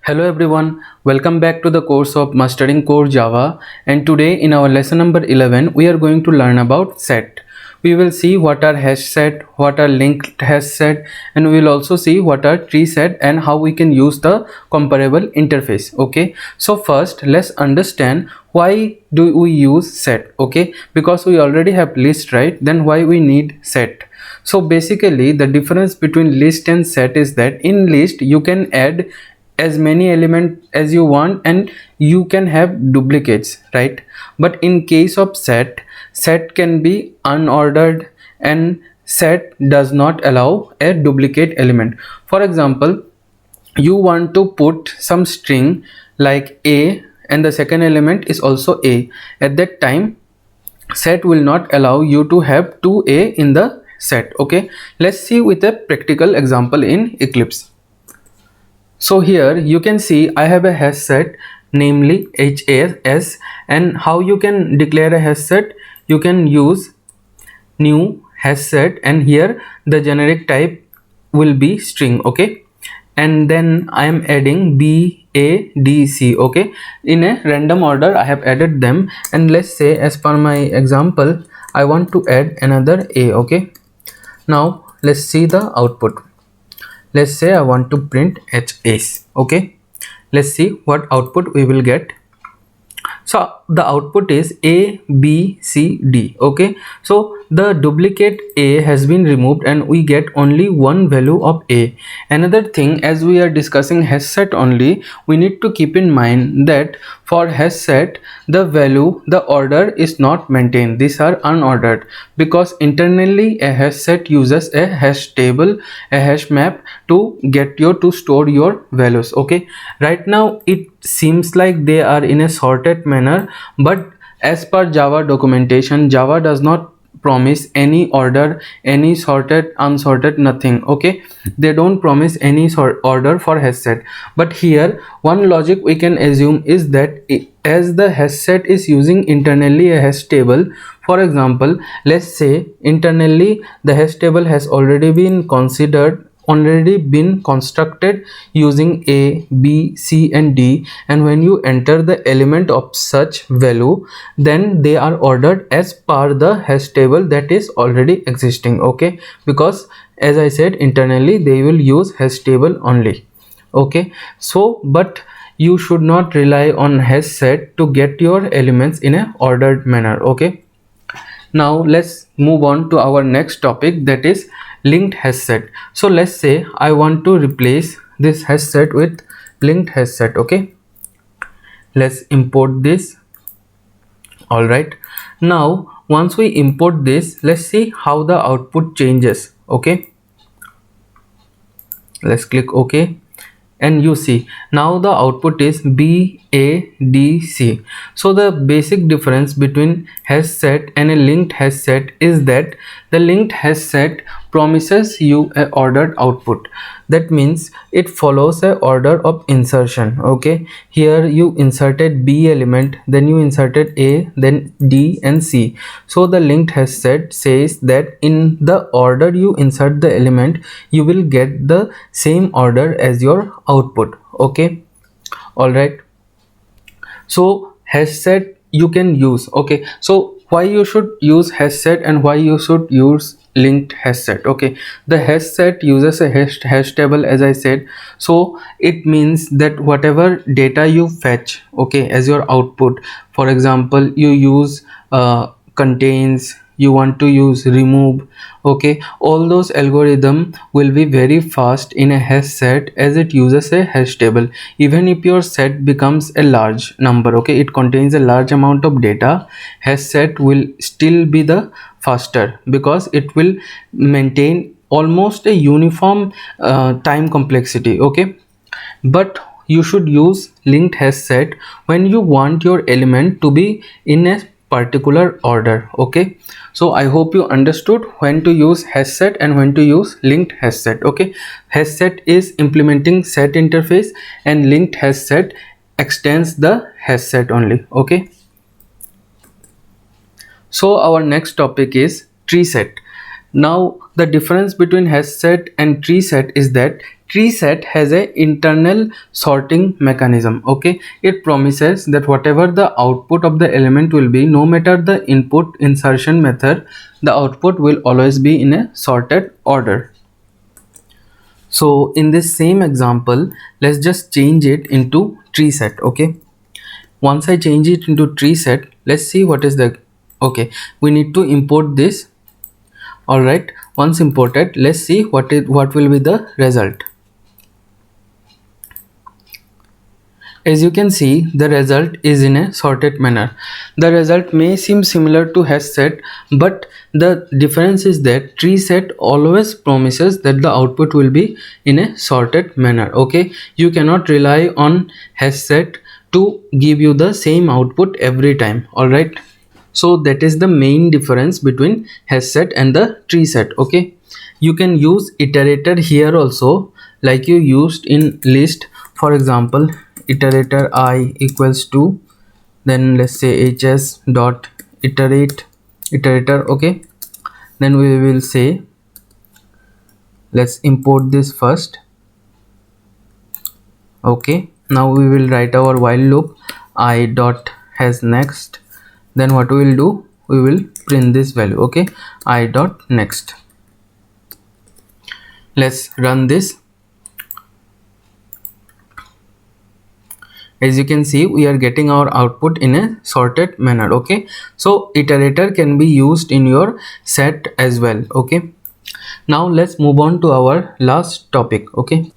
Hello everyone, welcome back to the course of Mastering Core Java, and today in our lesson number 11 we are going to learn about set. We will see what are hash set, what are linked hash set, and we will also see what are tree set and how we can use the comparable interface. Okay, so first let's understand why do we use set. Okay, because we already have list, right? Then why we need set? So basically the difference between list and set is that in list you can add as many elements as you want and you can have duplicates, right? But in case of set can be unordered, and set does not allow a duplicate element. For example, you want to put some string like a and the second element is also a. At that time set will not allow you to have 2a in the set. Okay, let's see with a practical example in Eclipse. So here you can see I have a hash set, namely HAS, and how you can declare a hash set? You can use new hash set, and here the generic type will be string. Okay, and then I am adding B, A, D, C. Okay, in a random order I have added them, and let's say as per my example I want to add another A. Okay, now let's see the output. Let's say I want to print HAs. Okay, let's see what output we will get. So the output is A, B, C, D. Okay, so the duplicate A has been removed and we get only one value of A. Another thing, as we are discussing hash set only, we need to keep in mind that for hash set the value, the order is not maintained. These are unordered because internally a hash set uses a hash table, a hash map to get you to store your values. Okay, right now it seems like they are in a sorted manner, but as per Java documentation, Java does not promise any order, any sorted, unsorted, nothing. Okay, they don't promise any sort order for hash set. But here one logic we can assume is that as the hash set is using internally a hash table, for example, let's say internally the hash table has already been constructed using A, B, C and D, and when you enter the element of such value, then they are ordered as per the hash table that is already existing. Okay, because as I said, internally they will use hash table only. Okay, so but you should not rely on hash set to get your elements in a ordered manner. Okay, now let's move on to our next topic, that is linked hash set. So let's say I want to replace this hash set with linked hash set. Okay, let's import this. All right, now once we import this, let's see how the output changes. Okay, let's click OK, and you see now the output is BADC. So the basic difference between hash set and a linked hash set is that the linked hash set promises you a ordered output. That means it follows a order of insertion. Okay, here you inserted B element, then you inserted A, then D and C. So the linked hash set says that in the order you insert the element, you will get the same order as your output. Okay, all right, so hash set you can use. Okay, so why you should use hash set and why you should use linked hash set? Okay, the hash set uses a hash table, as I said. So it means that whatever data you fetch, okay, as your output, for example you use contains, you want to use remove, okay, all those algorithm will be very fast in a hash set as it uses a hash table. Even if your set becomes a large number, okay, it contains a large amount of data, hash set will still be the faster because it will maintain almost a uniform time complexity. Okay, but you should use linked hash set when you want your element to be in a particular order. Okay, so I hope you understood when to use hash set and when to use linked hash set. Okay, hash set is implementing set interface and linked hash set extends the hash set only. Okay, so our next topic is tree set. Now the difference between hash set and tree set is that tree set has a internal sorting mechanism. Okay, it promises that whatever the output of the element will be, no matter the input insertion method, the output will always be in a sorted order. So in this same example, let's just change it into tree set. Okay, once I change it into tree set, let's see what is the, okay, we need to import this. All right, once imported, let's see what will be the result. As you can see, the result is in a sorted manner. The result may seem similar to hash set, but the difference is that tree set always promises that the output will be in a sorted manner. Okay, you cannot rely on hash set to give you the same output every time. All right, so that is the main difference between hash set and the tree set. Okay, you can use iterator here also, like you used in list. For example, iterator I equals to, then let's say hs dot iterator. Okay, then we will say, let's import this first. Okay, now we will write our while loop I dot has next. Then what we will do, we will print this value. Okay, I dot next. Let's run this. As you can see, we are getting our output in a sorted manner. Okay, so iterator can be used in your set as well. Okay, now let's move on to our last topic. Okay,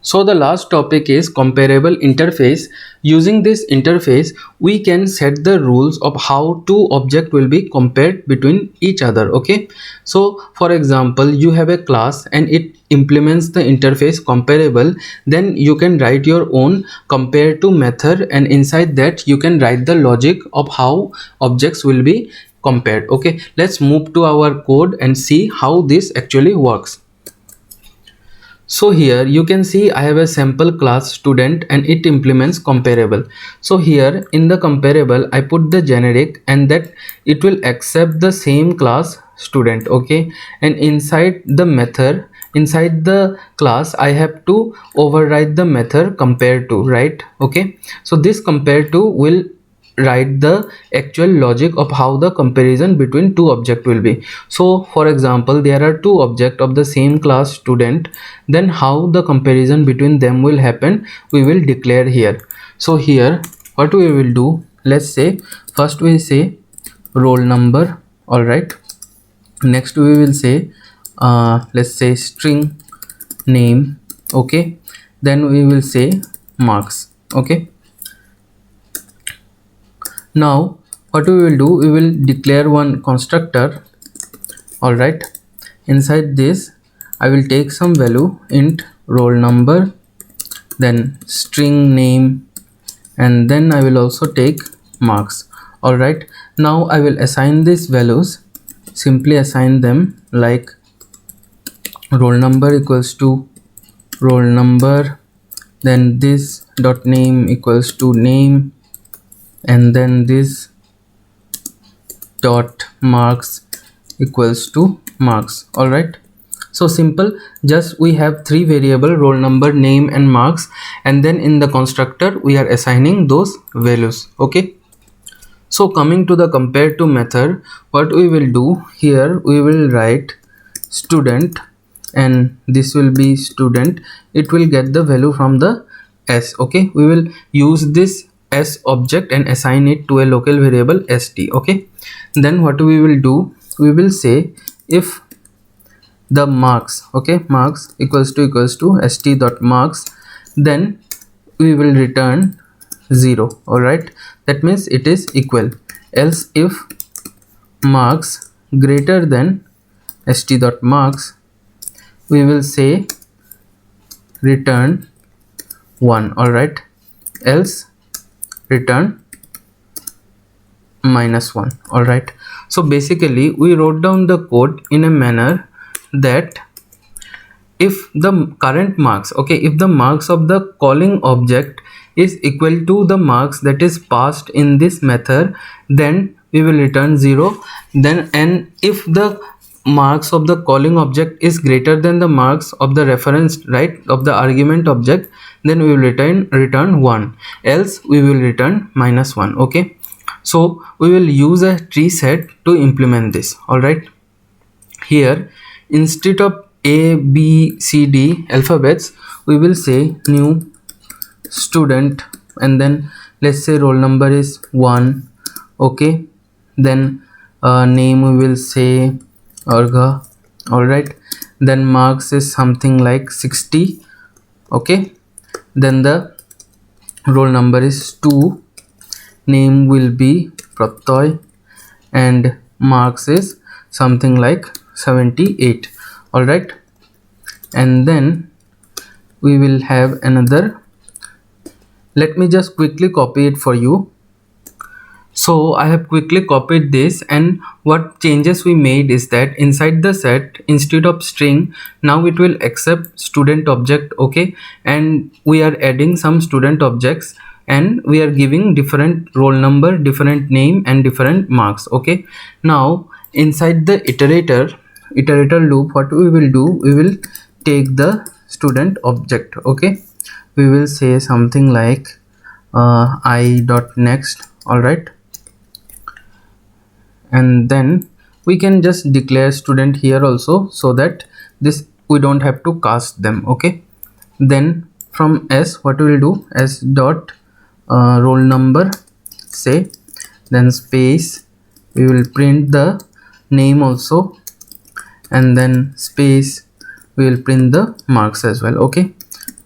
so the last topic is comparable interface. Using this interface, we can set the rules of how two objects will be compared between each other. Okay, so for example, you have a class and it implements the interface comparable. Then you can write your own compare to method, and inside that you can write the logic of how objects will be compared. Okay, let's move to our code and see how this actually works. So here you can see I have a sample class student and it implements comparable. So here in the comparable I put the generic, and that it will accept the same class student. Okay, and inside the method, inside the class, I have to override the method compare to, right? Okay, so this compare to will write the actual logic of how the comparison between two objects will be. So for example, there are two objects of the same class student, then how the comparison between them will happen, we will declare here. So here what we will do, let's say first we say roll number. All right, next we will say let's say string name. Okay, then we will say marks. Okay, now what we will do, we will declare one constructor. All right, inside this I will take some value int roll number, then string name, and then I will also take marks. All right, now I will assign these values, simply assign them like roll number equals to roll number, then this dot name equals to name, and then this dot marks equals to marks. All right, so simple, just we have three variable roll number, name, and marks, and then in the constructor we are assigning those values. Okay, so coming to the compare to method, what we will do here, we will write student, and this will be student, it will get the value from the s. Okay, we will use this s object and assign it to a local variable st. Okay, then what we will do, we will say if the marks, okay, marks equals to st dot marks, then we will return 0. All right, that means it is equal. Else if marks greater than st dot marks, we will say return 1. All right, else return -1. All right, so basically we wrote down the code in a manner that if the current marks, okay, if the marks of the calling object is equal to the marks that is passed in this method, then we will return 0. Then, and if the marks of the calling object is greater than the marks of the reference, right, of the argument object, then we will return 1, else we will return -1. Okay, so we will use a tree set to implement this. All right, here instead of A, B, C, D alphabets, we will say new student, and then let's say roll number is 1. Okay, then name we will say Arga. All right, then marks is something like 60. Okay, then the roll number is 2, name will be Pratoy, and marks is something like 78. All right, and then we will have another. Let me just quickly copy it for you. So I have quickly copied this, and what changes we made is that inside the set, instead of string, now it will accept student object. Okay, and we are adding some student objects, and we are giving different roll number, different name, and different marks. Okay, now inside the iterator loop, what we will do, we will take the student object. Okay, we will say something like I dot next. All right, and then we can just declare student here also, so that this we don't have to cast them. Okay, then from S, what we will do, S dot roll number, say, then space, we will print the name also, and then space, we will print the marks as well. Okay,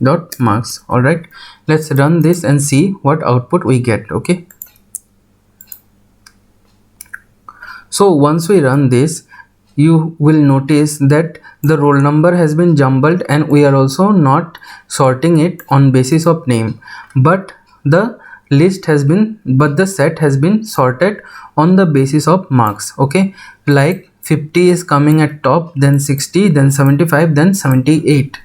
dot marks. All right, let's run this and see what output we get. Okay, so once we run this, you will notice that the roll number has been jumbled, and we are also not sorting it on basis of name, but the set has been sorted on the basis of marks. Okay, like 50 is coming at top, then 60, then 75, then 78.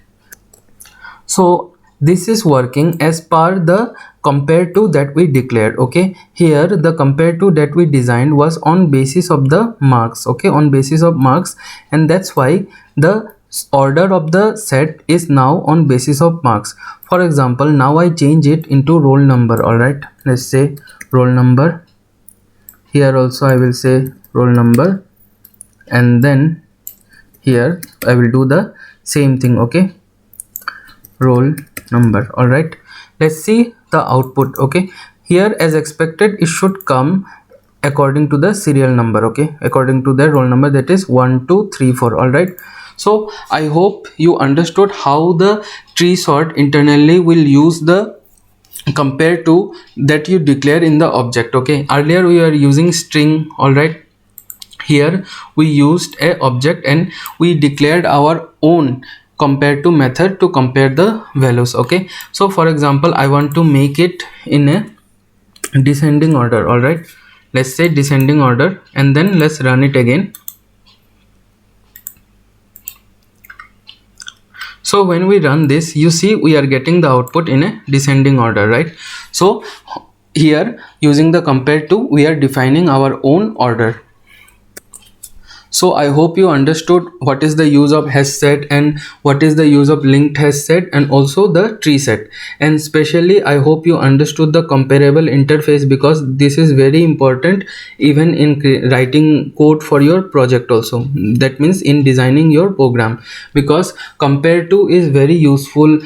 So this is working as per the compare to that we declared. Okay, here the compare to that we designed was on basis of the marks. Okay, on basis of marks, and that's why the order of the set is now on basis of marks. For example, now I change it into roll number. All right, let's say roll number. Here also I will say roll number, and then here I will do the same thing. Okay, roll number. All right, let's see the output. Okay, here as expected it should come according to the serial number. Okay, according to the roll number, that is 1 2 3 4. All right, so I hope you understood how the tree sort internally will use the compare to that you declare in the object. Okay, earlier we are using string. All right, here we used a object and we declared our own compare to method to compare the values. Okay, so for example, I want to make it in a descending order. All right, let's say descending order, and then let's run it again. So when we run this, you see we are getting the output in a descending order, right? So here using the compare to, we are defining our own order. So I hope you understood what is the use of hash set and what is the use of linked hash set, and also the tree set. And especially I hope you understood the comparable interface, because this is very important even in writing code for your project also. That means in designing your program, because compare to is very useful.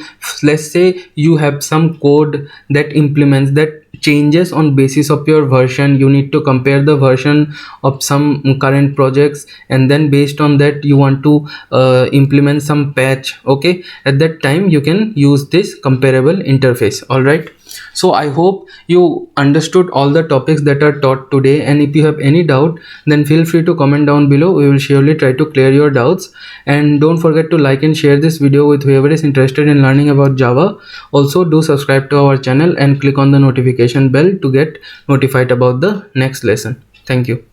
Let's say you have some code that implements that changes on basis of your version. You need to compare the version of some current projects, and then based on that you want to implement some patch. Okay, at that time you can use this comparable interface. All right, so I hope you understood all the topics that are taught today, and if you have any doubt, then feel free to comment down below. We will surely try to clear your doubts, and don't forget to like and share this video with whoever is interested in learning about Java. Also do subscribe to our channel and click on the notification bell to get notified about the next lesson. Thank you.